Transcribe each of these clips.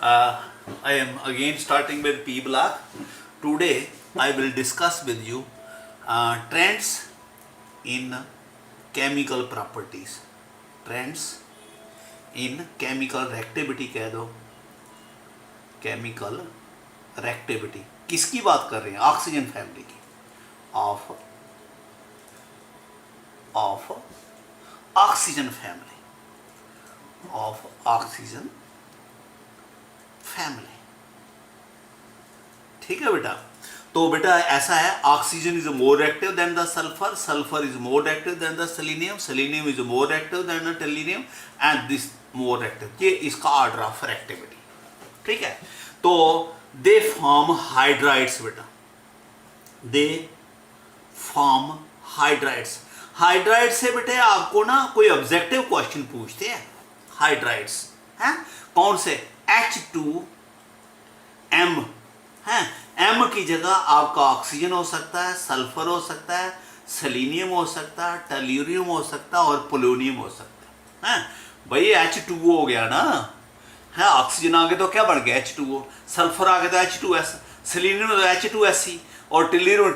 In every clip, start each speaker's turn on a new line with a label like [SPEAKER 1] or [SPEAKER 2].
[SPEAKER 1] I am again starting with P block. Today I will discuss with you trends in chemical properties. Trends in chemical reactivity कह दो, chemical reactivity. किसकी बात कर रहे हैं? Oxygen family की, of oxygen family, of oxygen family. ठीक है बेटा। तो बेटा ऐसा है, oxygen is more active than the sulphur, sulphur is more active than the selenium, selenium is more active than the tellurium and this more active. ये इसका order of activity. ठीक है। तो दे फॉर्म हाइड्राइड्स बेटा, they form hydrides. Hydride से बेटे आपको ना कोई ऑब्जेक्टिव क्वेश्चन पूछते हैं। हाइड्राइड्स हैं कौन से? H2M है। M की जगह आपका ऑक्सीजन हो सकता है, सल्फर हो सकता है, सेलेनियम हो सकता है, टेल्यूरियम हो सकता है और पोलोनियम हो सकता है। भाई H2O हो गया ना है। ऑक्सीजन आगे तो क्या बन गया? H2O। सल्फर आगे तो H2S, सेलेनियम तो H2SE और टेल्यूरियम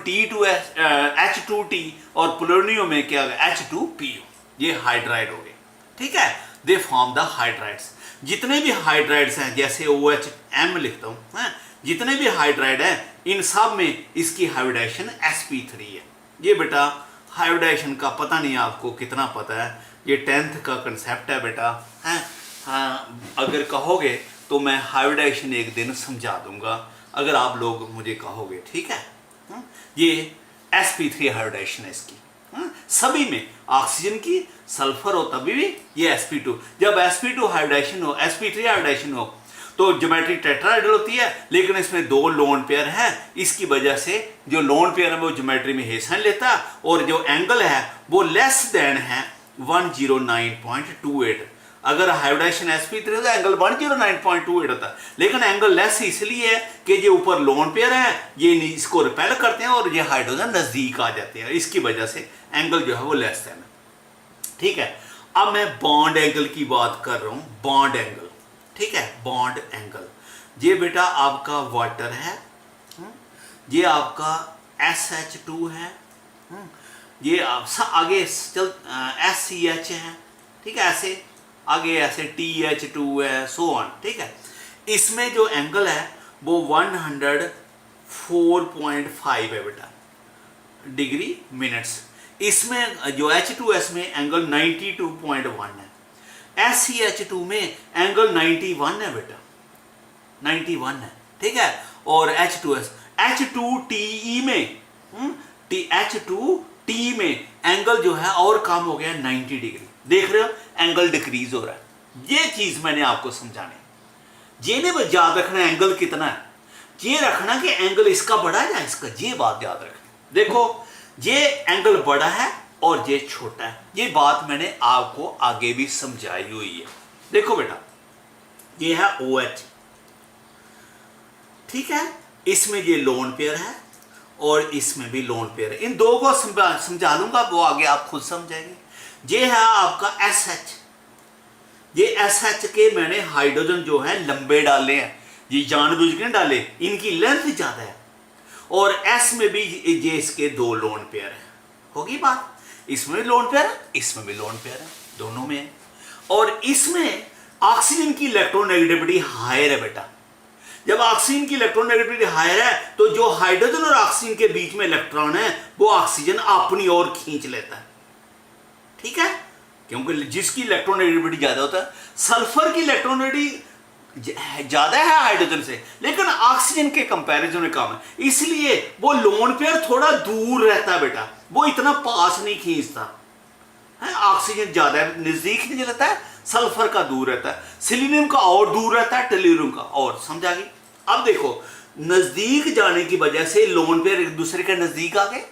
[SPEAKER 1] H2T और पोलोनियम में क्या होगा? H2PO। ये हाइड्राइड हो गए। ठीक है। They form the hydrides. जितने भी हाइड्राइड्स हैं, जैसे OHM लिखता हूं, जितने भी हाइड्राइड हैं इन सब में इसकी हाइब्रिडाइजेशन sp3 है। ये बेटा हाइब्रिडाइजेशन का पता नहीं आपको कितना पता है, ये 10th का कंसेप्ट है बेटा। हाँ, अगर कहोगे तो मैं हाइब्रिडाइजेशन एक दिन समझा दूंगा, अगर आप लोग मुझे कहोगे। ठीक है। ये sp3 हाइब्रिडाइजेशन है इसकी। सभी में ऑक्सीजन की, सल्फर हो तभी भी ये sp2। जब sp2 हाइब्रिडाइजेशन हो, sp3 हाइब्रिडाइजेशन हो तो ज्योमेट्री टेट्राहेड्रल होती है, लेकिन इसमें दो लोन पेयर है। इसकी वजह से जो लोन पेयर है वो ज्योमेट्री में हिस्सा लेता है और जो एंगल है वो लेस देन है 109.28। अगर हाइब्रिडाइजेशन sp3 हो तो एंगल 109.28 होता है, लेकिन एंगल लेस इसलिए है कि ये ऊपर लोन पेयर है, ये इसको रिपेल करते हैं और ये हाइड्रोजन नजदीक आ जाते हैं। इसकी वजह से एंगल जो है वो लेस देन है। ठीक है। अब मैं बॉन्ड एंगल की बात कर रहा हूं। बॉन्ड एंगल, ठीक है, बॉन्ड एंगल। ये बेटा आपका वाटर है, ये आपका SH2 है, ये आगे चल SCH है। ठीक है। ऐसे आगे ऐसे TH2 है, सो ऑन। ठीक है। इसमें जो एंगल है वो 104.5 है बेटा, डिग्री मिनट्स। इसमें जो H2S में एंगल 92.1 है, SCH2 में एंगल 91 है बेटा, 91 है। ठीक है। और H2S H2TE में H2T में एंगल जो है और कम हो गया 90 डिग्री। देख रहे हो एंगल डिक्रीज हो रहा है। ये चीज मैंने आपको समझाने। ये नहीं याद रखना एंगल कितना है, ये रखना कि एंगल इसका बड़ा है या इसका, ये बात याद रखना। देखो ये एंगल बड़ा है और ये छोटा है, ये बात मैंने आपको आगे भी समझाई हुई है। देखो बेटा ये है OH। ठीक है। इसमें ये लोन पेयर है और इसमें भी लोन पेयर है। इन दो को समझा लूंगा, वो आगे आप खुद समझेंगे। ये है आपका SH। ये SH के मैंने हाइड्रोजन जो है लंबे डाले हैं, ये जानबूझ के डाले, इनकी लेंथ ज्यादा है। और S में भी ये इसके दो लोन पेयर है। होगी बात। इसमें भी लोन पेयर है, इसमें भी लोन पेयर है, दोनों में है। और इसमें ऑक्सीजन की इलेक्ट्रोनेगेटिविटी हायर है बेटा। जब ऑक्सीजन की इलेक्ट्रोनेगेटिविटी हायर है तो जो हाइड्रोजन और ऑक्सीजन के बीच में इलेक्ट्रॉन है वो ऑक्सीजन अपनी ओर खींच लेता है। ठीक है। क्योंकि जिसकी इलेक्ट्रोनेगेटिविटी ज्यादा होता है, सल्फर की इलेक्ट्रोनेगेटिविटी ज्यादा है हाइड्रोजन से, लेकिन ऑक्सीजन के कंपैरिजन में कम है, इसलिए वो लोन पेयर थोड़ा दूर रहता है बेटा, वो इतना पास नहीं खींचता है। ऑक्सीजन ज्यादा नजदीक खींच लेता है, सल्फर का दूर रहता है, सेलेनियम का और दूर रहता है, टेल्यूरियम का और। समझा गई? अब देखो नजदीक जाने की वजह से लोन पेयर एक दूसरे के नजदीक आ गए।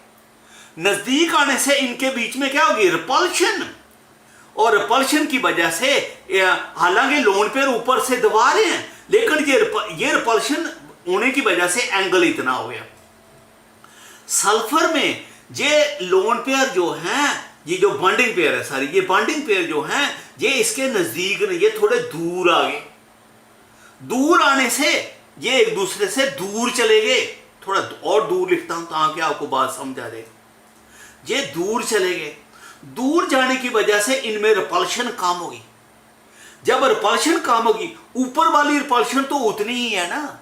[SPEAKER 1] नजदीक आने से इनके बीच में क्या होगी? रिपल्शन। और रिपल्शन की वजह से हालांकि लोन पेयर ऊपर से दबा रहे हैं, लेकिन ये रिपल्शन होने की वजह से एंगल इतना हो गया। सल्फर में ये लोन पेयर जो है, ये जो बॉन्डिंग पेयर है, सारी ये बॉन्डिंग पेयर जो है ये इसके नजदीक नहीं, ये थोड़े दूर आ गए। दूर आने से ये एक दूसरे से दूर चले गए। थोड़ा और दूर लिखता हूं ताकि आपको बात समझ आ जाए। ये दूर चले गए, दूर जाने की वजह से इनमें रिपल्शन कम होगी। जब रिपल्शन कम होगी, ऊपर वाली रिपल्शन तो उतनी ही है ना,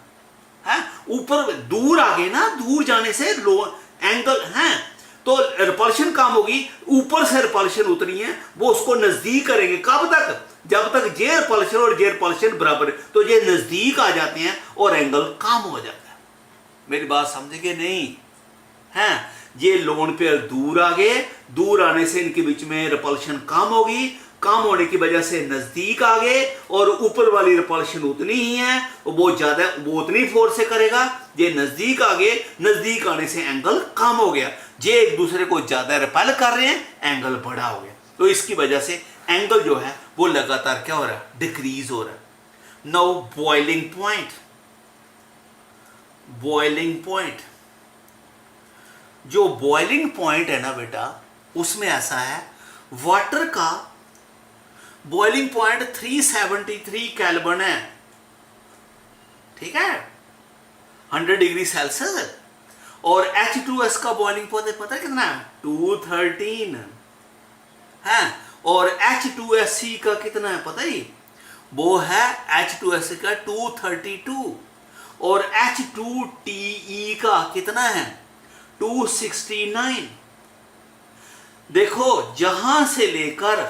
[SPEAKER 1] है ऊपर दूर आ गए ना, दूर जाने से लो एंगल है तो रिपल्शन कम होगी, ऊपर से रिपल्शन उतनी है, वो उसको नजदीक करेंगे। कब तक? जब तक ये रिपल्शन और ये रिपल्शन बराबर है, तो ये नजदीक आ जाते हैं और एंगल कम हो जाता है। मेरी बात समझेंगे नहीं है? ये लोन पेयर दूर आ गए, दूर आने से इनके बीच में रिपल्शन कम होगी, कम होने की वजह से नजदीक आ गए, और ऊपर वाली रिपल्शन उतनी ही है, वो ज्यादा, वो उतनी फोर्स से करेगा। ये नजदीक आ गए, नजदीक आने से एंगल कम हो गया। ये एक दूसरे को ज्यादा रिपेल कर रहे हैं, एंगल बड़ा हो गया। तो इसकी वजह से एंगल जो है वो लगातार क्या हो रहा है? डिक्रीज हो रहा है। Now boiling point, boiling point, जो बॉइलिंग पॉइंट है ना बेटा, उसमें ऐसा है, वाटर का बॉइलिंग पॉइंट 373 केल्विन है, ठीक है, 100 डिग्री सेल्सियस। और H2S का बॉइलिंग पॉइंट पता है कितना है? 213 है। और H2SC का कितना है पता ही? वो है H2SC का 232। और H2TE का कितना है? 269। देखो जहां से लेकर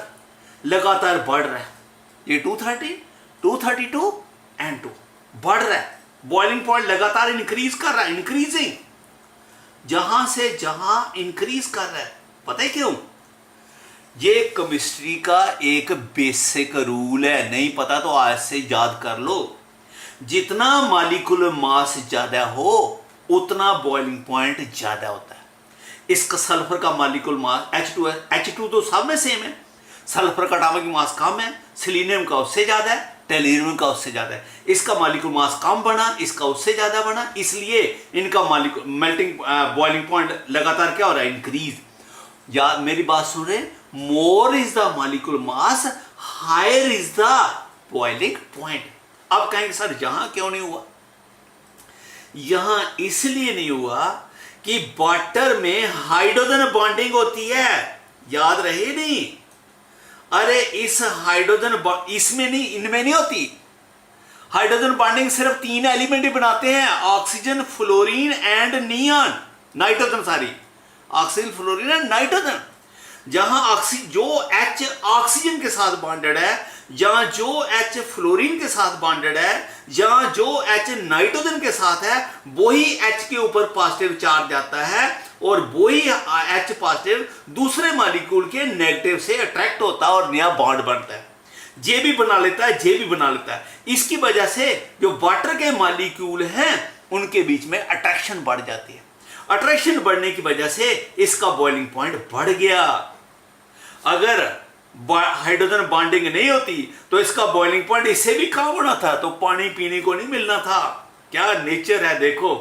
[SPEAKER 1] लगातार बढ़ रहा है, ये 230, 232 एंड 2 बढ़ रहा है। बॉइलिंग पॉइंट लगातार इंक्रीज कर रहा है, इंक्रीजिंग, जहां से जहां इंक्रीज कर रहा है। पता है क्यों? ये केमिस्ट्री का एक बेसिक रूल है, नहीं पता तो आज से याद कर लो। जितना मॉलिक्यूलर मास ज्यादा हो उतना बॉइलिंग पॉइंट ज्यादा होता है। इसका सल्फर का मॉलिक्यूलर मास H2 तो सब में सेम है, सल्फर का एटॉमिक मास कम है, सिलीनियम का उससे ज्यादा है, टेल्यूरियम का उससे ज्यादा है। इसका मॉलिक्यूलर मास कम बना, इसका उससे ज्यादा बना, इसलिए इनका मेल्टिंग बॉइलिंग पॉइंट लगातार क्या हो रहा है? इंक्रीज। या मेरी बात सुन रहे? More is the molecular mass, higher is the boiling point. अब कहेंगे सर यहां क्यों नहीं हुआ? यहां इसलिए नहीं हुआ कि वाटर में हाइड्रोजन बॉन्डिंग होती है, याद रहे नहीं? अरे इस हाइड्रोजन इसमें नहीं, इनमें नहीं होती। हाइड्रोजन बॉन्डिंग सिर्फ 3 एलिमेंट ही बनाते हैं, oxygen, fluorine and neon, nitrogen, sorry, oxygen, fluorine and nitrogen. जहां जो H ऑक्सीजन के साथ बॉन्डेड है, जहां जो H फ्लोरीन के साथ बॉन्डेड है, जहां जो H नाइट्रोजन के साथ है, वही H के ऊपर पॉजिटिव चार्ज जाता है, और वही H पॉजिटिव दूसरे मॉलिक्यूल के नेगेटिव से अट्रैक्ट होता है और नया बॉन्ड बनता है। जे भी बना लेता है, जे भी बना लेता है। इसकी वजह से जो वाटर के मॉलिक्यूल हैं उनके बीच में अट्रैक्शन बढ़ जाती है। अट्रैक्शन बढ़ने की वजह से इसका बॉइलिंग पॉइंट बढ़ गया। अगर हाइड्रोजन बॉन्डिंग नहीं होती तो इसका बॉइलिंग पॉइंट इससे भी कम होना था, तो पानी पीने को नहीं मिलना था। क्या नेचर है देखो,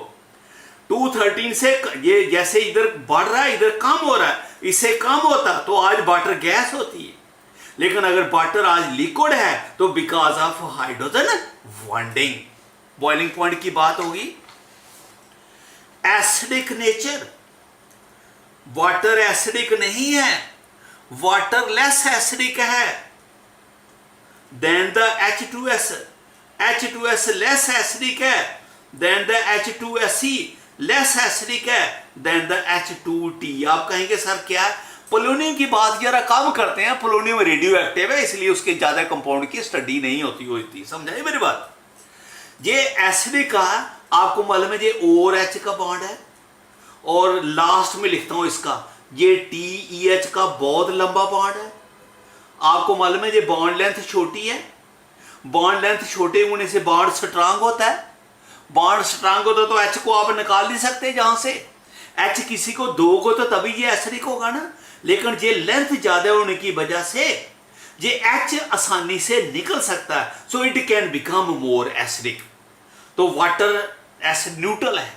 [SPEAKER 1] 213 से ये जैसे इधर बढ़ रहा है, इधर कम हो रहा है, इससे कम होता तो आज वाटर गैस होती है। लेकिन अगर वाटर आज लिक्विड है तो because of hydrogen bonding. Boiling point की बात होगी। एसिडिक नेचर, वाटर एसिडिक नहीं है, वाटर लेस एसिडिक है then the H2S। H2S less acidic है then the H2SC, less acidic है देन द H2T। आप कहेंगे सर क्या? पोलोनियम की बात जरा कम करते हैं, पोलोनियम रेडियो एक्टिव है इसलिए उसके ज्यादा कंपाउंड की स्टडी नहीं होती। समझाइए मेरी बात? ये एसिडिक का आपको मालूम है, ये और H का बॉन्ड है, और लास्ट में लिखता हूं इसका, ये TEH का बहुत लंबा बॉन्ड है। आपको मालूम है ये बॉन्ड लेंथ छोटी है, बॉन्ड लेंथ छोटे होने से बॉन्ड स्ट्रांग होता है। बॉन्ड स्ट्रांग होता तो H को आप निकाल नहीं सकते जहां से। H किसी को दोगे तो तभी ये एसिडिक होगा ना, लेकिन ये लेंथ ज्यादा होने की वजह से ये H आसानी से निकल सकता है, so it can become more acidic. तो वाटर एसिड न्यूट्रल है,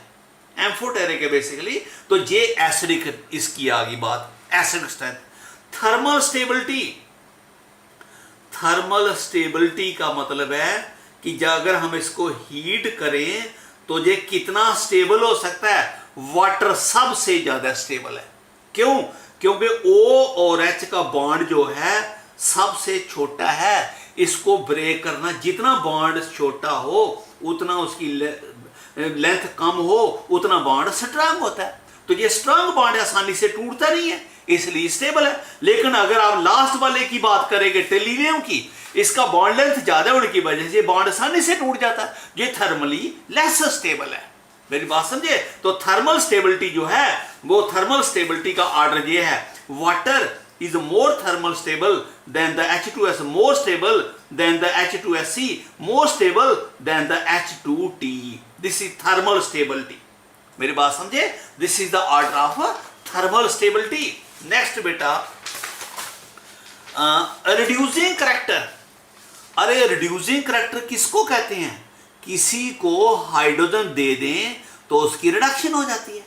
[SPEAKER 1] एम्फोटेरिक है बेसिकली, तो ये एसिडिक। इसकी आगे बात acidic strength. Thermal stability, thermal stability का मतलब है कि अगर हम इसको हीट करें तो ये कितना स्टेबल हो सकता है? वाटर सबसे ज्यादा स्टेबल है। क्यों? क्योंकि O और H का बॉन्ड जो है सबसे छोटा है। इसको ब्रेक करना, जितना बॉन्ड छोटा हो उतना उसकी लेंथ कम हो, उतना बॉन्ड स्ट्रांग होता है। तो ये स्ट्रांग बॉन्ड आसानी से टूटता नहीं है, इसलिए स्टेबल है। लेकिन अगर आप लास्ट वाले की बात करेंगे टेलीनियम की, इसका बॉन्ड लेंथ ज्यादा होने की वजह से बॉन्ड आसानी से टूट जाता है। ये थर्मली लेस स्टेबल है। मेरी बात समझे? तो थर्मल स्टेबिलिटी जो है वो थर्मल स्टेबिलिटी का ऑर्डर ये है, water is more thermal stable than the H2S, more stable than the H2SC, more stable than the H2TE. This is thermal stability. मेरी बात समझे? This is the order of thermal stability. Next बेटा, reducing character. अरे reducing character किसको कहते हैं? किसी को हाइड्रोजन दे दें तो उसकी रिडक्शन हो जाती है,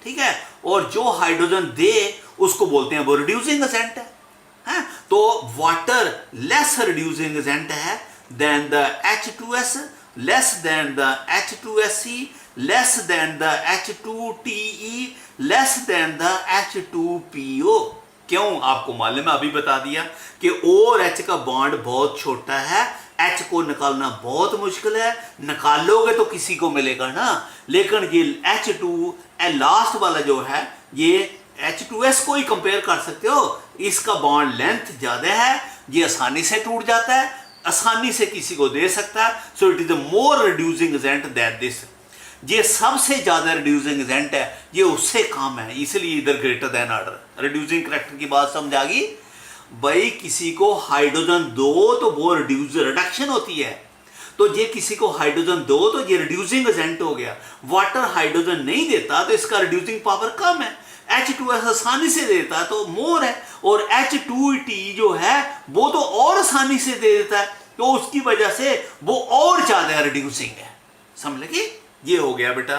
[SPEAKER 1] ठीक है, और जो हाइड्रोजन दे उसको बोलते हैं वो रिड्यूसिंग एजेंट है। तो वाटर लेस रिड्यूसिंग एजेंट है then the H2S, less than the H2SC, less than the H2TE, less than the H2PO। क्यों? आपको मालूम है, अभी बता दिया कि O और H का बॉन्ड बहुत छोटा है, H को निकालना बहुत मुश्किल है, निकालोगे तो किसी को मिलेगा ना। लेकिन ये H2 लास्ट वाला जो है ये H2S को ही कंपेयर कर सकते हो, इसका बॉन्ड लेंथ ज्यादा है, ये आसानी से टूट जाता है, आसानी से किसी को दे सकता है। So it is a more reducing agent that this. ये सबसे ज्यादा रिड्यूसिंग एजेंट है, ये उससे कम है, इसलिए इधर greater than order. Reducing character की बात समझ आ गई भाई? किसी को हाइड्रोजन दो तो वो रिडक्शन होती है, तो ये किसी को हाइड्रोजन दो तो ये रिड्यूसिंग एजेंट हो गया। वाटर हाइड्रोजन नहीं देता तो इसका रिड्यूसिंग पावर कम है, H2S आसानी से देता है तो मोर है, और H2T जो है वो तो और आसानी से दे देता है, तो उसकी वजह से वो और ज्यादा रिड्यूसिंग है। समझ लगी? ये हो गया बेटा।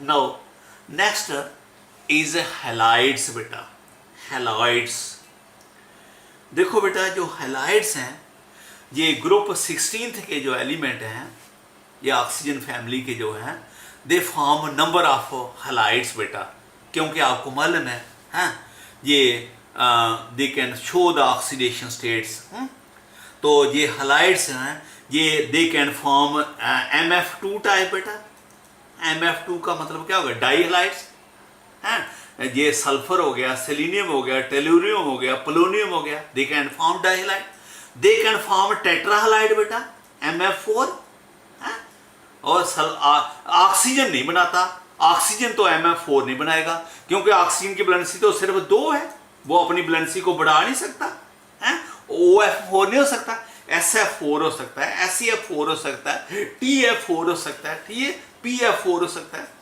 [SPEAKER 1] नाउ नेक्स्ट इज हैलाइड्स बेटा। हैलाइड्स देखो बेटा, जो हैलाइड्स हैं ये ग्रुप 16 के जो एलिमेंट हैं, ये ऑक्सीजन फैमिली के जो हैं, they form number of halides बेटा। क्योंकि आपको मालूम है, ये they can show the oxidation states. तो ये हैलाइड्स हैं, ये दे कैन फॉर्म MF2 टाइप बेटा। MF2 का मतलब क्या होगा? Die halides. ये सल्फर हो गया, सेलेनियम हो गया, टेलुरियम हो गया, पोलोनियम हो गया, they can form di halide. They can form tetrahalide बेटा, MF4। और ऑक्सीजन नहीं बनाता, ऑक्सीजन तो MF4 नहीं बनाएगा, क्योंकि ऑक्सीजन की वैलेंसी तो सिर्फ 2 है, वो अपनी वैलेंसी को बढ़ा नहीं सकता है। OF4 नहीं हो सकता, SF4 हो सकता है, SEF4 हो सकता है, TF4 हो सकता है, ठीक है, PF4 हो सकता है।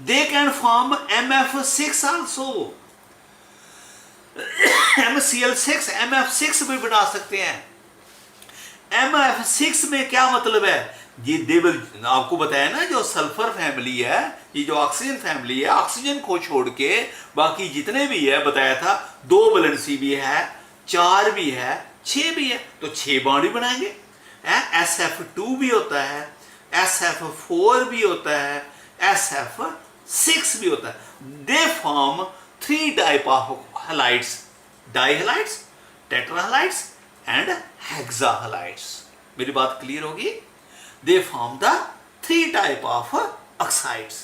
[SPEAKER 1] They can form MF6 also, MCl6, MF6 भी बना सकते हैं। MF6 में क्या मतलब है? ये देवल आपको बताया ना, जो सल्फर फैमिली है, ये जो ऑक्सीजन फैमिली है, ऑक्सीजन को छोड़ के बाकी जितने भी है बताया था, 2 वैलेंसी भी है, 4 भी है, 6 भी है, तो 6 बॉन्ड भी बनाएंगे। SF2 भी होता है, SF4 भी होता है, SF6 भी होता है। They form 3 type of halides, dihalides, tetrahalides and hexahalides. मेरी बात क्लियर होगी? They form the 3 type of oxides.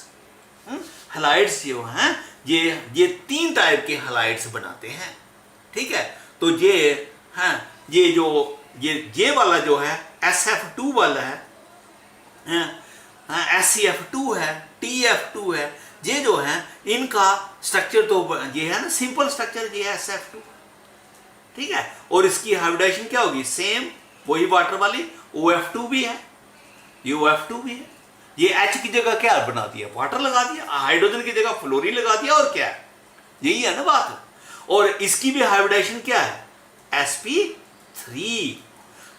[SPEAKER 1] Halides जो हैं ये 3 टाइप के हैलाइड्स बनाते हैं, ठीक है। तो ये जो ये वाला जो है SF2 वाला है, SEF2 है, TF2 है, ये जो है इनका स्ट्रक्चर तो ये है ना, सिंपल स्ट्रक्चर ये है SF2, ठीक है। और इसकी हाइब्रिडाइजेशन क्या होगी? सेम वही वाटर वाली OF2 भी है, ये OF2 भी है। ये H की जगह क्या बना दिया? वाटर लगा दिया, हाइड्रोजन की जगह फ्लोरीन लगा दिया, और क्या है? यही है ना बात। और इसकी भी हाइब्रिडाइजेशन क्या है? sp3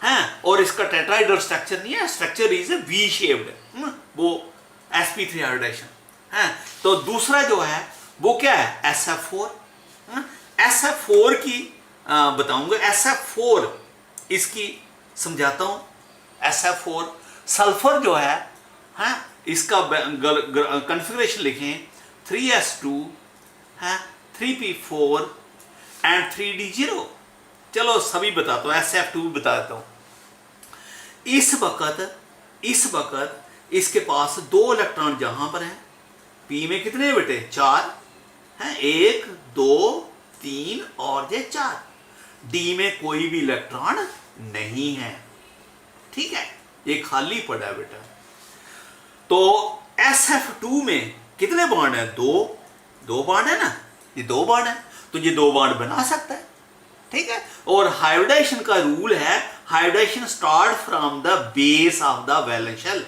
[SPEAKER 1] है, और इसका टेट्राहेड्रल स्ट्रक्चर नहीं है, स्ट्रक्चर इज V शेप्ड, वो sp3 हाइब्रिडाइजेशन है। तो दूसरा जो है वो क्या है? SF4। SF4 की बताऊंगा। SF4 इसकी समझाता हूं। SF4 सल्फर जो है इसका कन्फिग्रेशन लिखें 3s2 है 3p4 एंड 3d0। चलो सभी बताता हूँ, SF2 बता देता हूँ। इस वक्त इसके पास 2 इलेक्ट्रॉन जहां पर हैं, p में कितने बेटे 4 हैं, 1 2 3 और ये 4। d में कोई भी इलेक्ट्रॉन नहीं है, ठीक है, ये खाली पड़ा है बेटा। तो SF2 में कितने बॉन्ड है, 2 बॉन्ड है ना, ये 2 बॉन्ड है, तो ये 2 बॉन्ड बना सकता है, ठीक है। और हाइब्रिडाइजेशन का रूल है, hybridisation start from the base of the valence shell.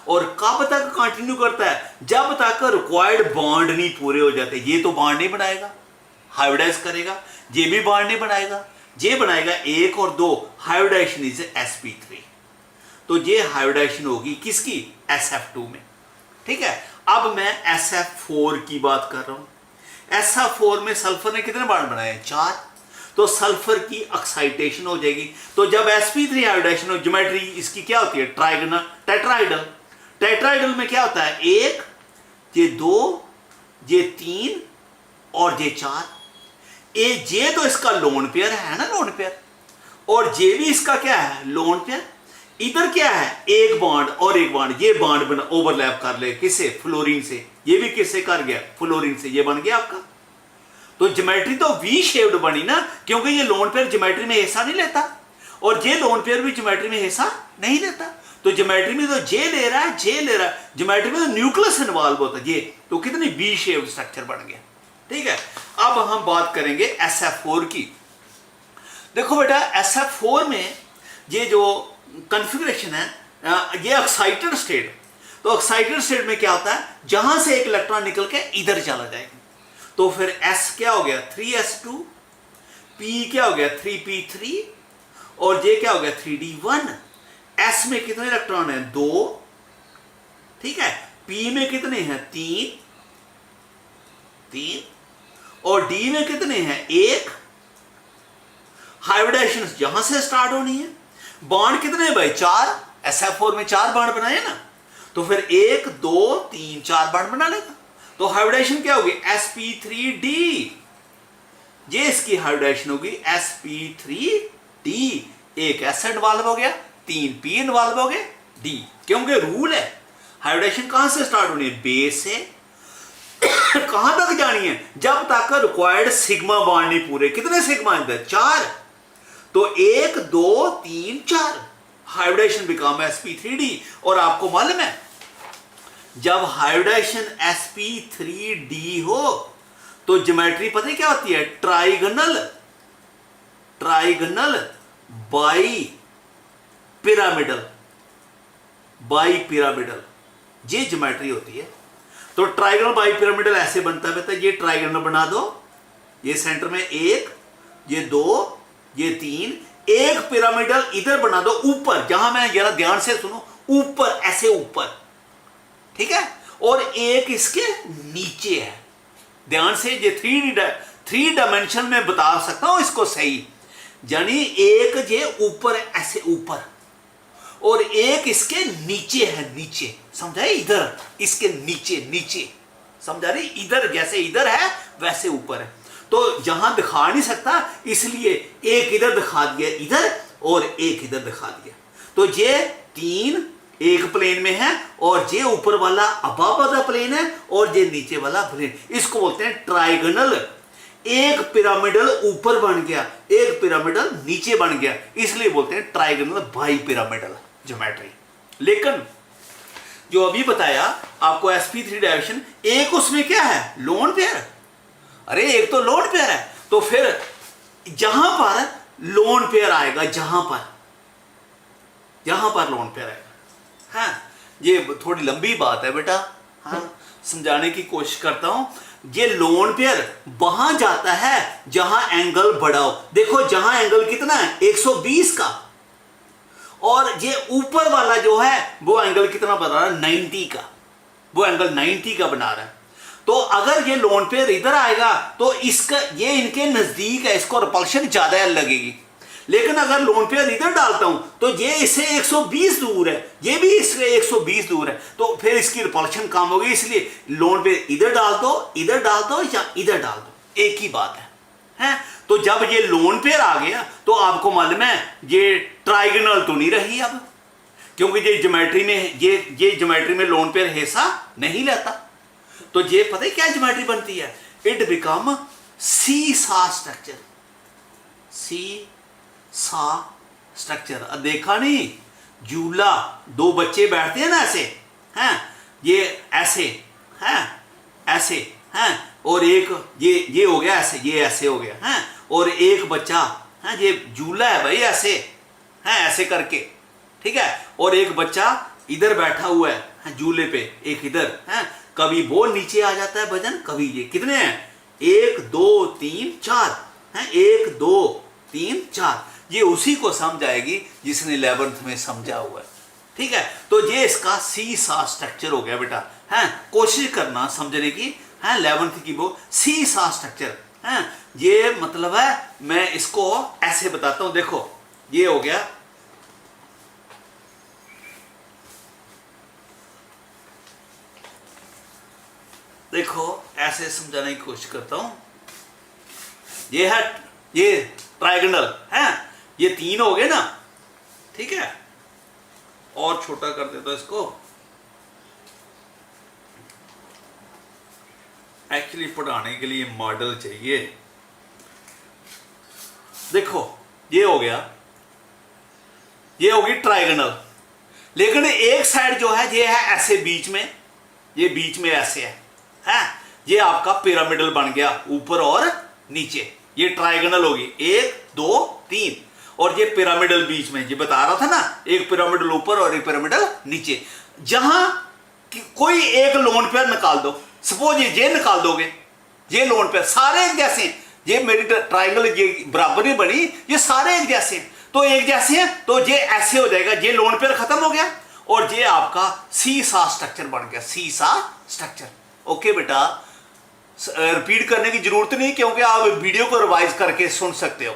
[SPEAKER 1] और कब तक कंटिन्यू करता है, जब तक रिक्वायर्ड बॉन्ड नहीं पूरे हो जाते। ये तो बॉन्ड नहीं बनाएगा, हाइब्रिडाइज करेगा, ये भी बॉन्ड नहीं बनाएगा, ये बनाएगा 1 और 2, हाइब्रिडाइजेशन इज sp3। तो ये हाइब्रिडाइजेशन होगी किसकी, SF2 में, ठीक है। अब मैं SF4 की बात कर रहा हूं। SF4 में सल्फर ने कितने बॉन्ड बनाए, 4, तो सल्फर की एक्साइटेशन हो जाएगी। तो जब sp3 हाइब्रिडाइजेशन हो, ज्योमेट्री इसकी क्या होती है, ट्राइगोनल टेट्राइडल। टेट्राइडल में क्या होता है, 1 ये 2 ये 3 और ये 4। ये तो इसका लोन पेयर है ना, लोन पेयर, और ये भी इसका क्या है, लोन पेयर। इधर क्या है, 1 बॉन्ड और 1 बॉन्ड, ये बॉन्ड बना ओवरलैप कर ले किससे, फ्लोरीन से, ये भी किससे कर गया, फ्लोरीन से, ये बन गया आपका। तो ज्योमेट्री तो वी शेप्ड बनी ना, क्योंकि ये लोन पेयर ज्योमेट्री में हिस्सा नहीं लेता, और ये लोन पेयर भी ज्योमेट्री में हिस्सा नहीं लेता। तो ज्योमेट्री में तो जे ले रहा है, ज्योमेट्री में तो न्यूक्लियस इन्वॉल्व होता है, ये तो कितनी वी शेप्ड स्ट्रक्चर बन गया, ठीक है। अब हम बात करेंगे SF4 की। देखो बेटा SF4 में ये जो कॉन्फ़िगरेशन है, ये एक्साइटेड स्टेट। तो एक्साइटेड स्टेट में क्या होता है, जहां से एक इलेक्ट्रॉन निकल के इधर चला जाएगा, तो फिर S क्या हो गया 3s2, P क्या हो गया 3p3 और J क्या हो गया 3d1। S में कितने इलेक्ट्रॉन है, 2, ठीक है। P में कितने हैं, 3 और D में कितने हैं, 1। हाइब्रिडाइजेशन यहां से स्टार्ट होनी है। बॉन्ड कितने हैं भाई, 4, SF4 में 4 बॉन्ड बनाए ना, तो फिर 1 2 3 4 बॉन्ड बना लेगा। तो हाइब्रिडाइजेशन क्या होगी, sp3d। ये इसकी हाइब्रिडाइजेशन होगी sp3d। 1 S इन्वॉल्व हो गया, 3 P इन्वॉल्व हो गए, D, क्योंकि रूल है हाइब्रिडाइजेशन कहां से स्टार्ट होनी है, बेस से कहां तक जानी है, जब तक रिक्वायर्ड सिग्मा बॉन्ड नहीं पूरे। कितने सिग्मा है, 4, तो 1 2 3 4, हाइब्रिडाइजेशन बिकम sp3d। और आपको मालूम है जब हाइब्रिडाइजेशन sp3d हो तो ज्योमेट्री पता है क्या होती है, ट्राइगोनल बाई पिरामिडल, ये ज्योमेट्री होती है। तो ट्राइगोनल बाई पिरामिडल ऐसे बनता है, ये ट्राइगोनल बना दो, ये सेंटर में 1 ये 2 ये 3, एक पिरामिडल इधर बना दो ऊपर, जहां मैं जरा ध्यान से सुनो, ऊपर ऐसे ऊपर, ठीक है, और एक इसके नीचे है। ध्यान से, ये 3 डायमेंशन में बता सकता हूं इसको सही, यानी एक ये ऊपर ऐसे ऊपर और एक इसके नीचे है, नीचे, समझा, इधर इसके नीचे समझा रही, इधर जैसे इधर है वैसे ऊपर है। तो जहां दिखा नहीं सकता इसलिए एक इधर दिखा दिया इधर और एक इधर दिखा दिया। तो ये 3 एक प्लेन में है और ये ऊपर वाला अबव वाला प्लेन है और ये नीचे वाला प्लेन, इसको बोलते हैं ट्राइगोनल। एक पिरामिडल ऊपर बन गया, एक पिरामिडल नीचे बन गया, इसलिए बोलते हैं ट्राइगोनल बाई पिरामिडल ज्योमेट्री। लेकिन जो अभी बताया आपको sp3 डायरेक्शन, एक उसमें क्या है, लोन पेयर। अरे एक तो लोन पेयर है, तो फिर जहां पर लोन पेयर आएगा, जहां पर लोन पेयर आएगा, हाँ, ये थोड़ी लंबी बात है बेटा, हाँ, समझाने की कोशिश करता हूं। ये लोन पेयर वहां जाता है जहां एंगल बड़ा हो। देखो जहां एंगल कितना है, 120 का, और ये ऊपर वाला जो है वो एंगल कितना बना रहा है, 90 का, वो एंगल 90 का बना रहा है। तो अगर ये लोन पेयर इधर आएगा तो इसका, ये इनके नजदीक है, इसको रिपल्शन ज्यादा लगेगी। लेकिन अगर लोन पेयर इधर डालता हूं तो ये इससे 120 दूर है, ये भी इससे 120 दूर है, तो फिर इसकी रिपल्शन कम होगी। इसलिए लोन पेयर इधर डाल दो या इधर डाल दो, एक ही बात है। तो जब ये लोन पेयर आ गया तो आपको मालूम है ये ट्राइगोनल तो नहीं रही अब, क्योंकि ये ज्योमेट्री में ये ज्योमेट्री में लोन पेयर हिस्सा नहीं लेता। तो ये पता है क्या ज्योमेट्री बनती है? इट बिकम सी सा स्ट्रक्चर, सी सा स्ट्रक्चर। देखा नहीं, झूला, दो बच्चे बैठते हैं ना ऐसे, हैं ये ऐसे, हैं ऐसे, हैं और एक ये हो गया ऐसे, ये ऐसे हो गया, हैं और एक बच्चा, हैं ये झूला है भाई ऐसे, हैं ऐसे करके, ठीक है। और एक बच्चा इधर बैठा हुआ है झूले पे, एक इधर, हैं कभी वो नीचे आ जाता है वजन, कभी ये। कितने हैं? 1 2 3 4, हैं 1 2 3 4। ये उसी को समझ आएगी जिसने 11th में समझा हुआ है, ठीक है। तो ये इसका सी सा स्ट्रक्चर हो गया बेटा, हैं कोशिश करना समझने की, हैं 11th की वो सी सा स्ट्रक्चर, हैं ये मतलब है। मैं इसको ऐसे बताता हूं, देखो ये हो गया, देखो ऐसे समझाने की कोशिश करता हूं। ये है, ये ट्राइगोनल है, ये 3 हो गए ना, ठीक है। और छोटा कर देता इसको, एक्चुअली पढ़ाने के लिए मॉडल चाहिए। देखो ये हो गया, ये होगी ट्राइगोनल, लेकिन एक साइड जो है ये है ऐसे बीच में, ये बीच में ऐसे है, ये आपका पिरामिडल बन गया ऊपर और नीचे। ये ट्राइगोनल होगी 1 2 3, और ये पिरामिडल बीच में, ये बता रहा था ना, एक पिरामिडल ऊपर और एक पिरामिडल नीचे। जहां कोई एक लोन पेयर निकाल दो, सपोज ये निकाल दोगे, ये लोन पेयर सारे एक जैसे हैं, ये मेरी ट्राइंगल ये बराबर नहीं बनी, ये सारे एक जैसे हैं, तो एक जैसे हैं तो ये ऐसे हो जाएगा, ये लोन पेयर खत्म हो गया और ये आपका सी सा स्ट्रक्चर बन गया, सी सा स्ट्रक्चर। ओके बेटा, रिपीट करने की जरूरत नहीं, क्योंकि आप वीडियो को रिवाइज करके सुन सकते हो।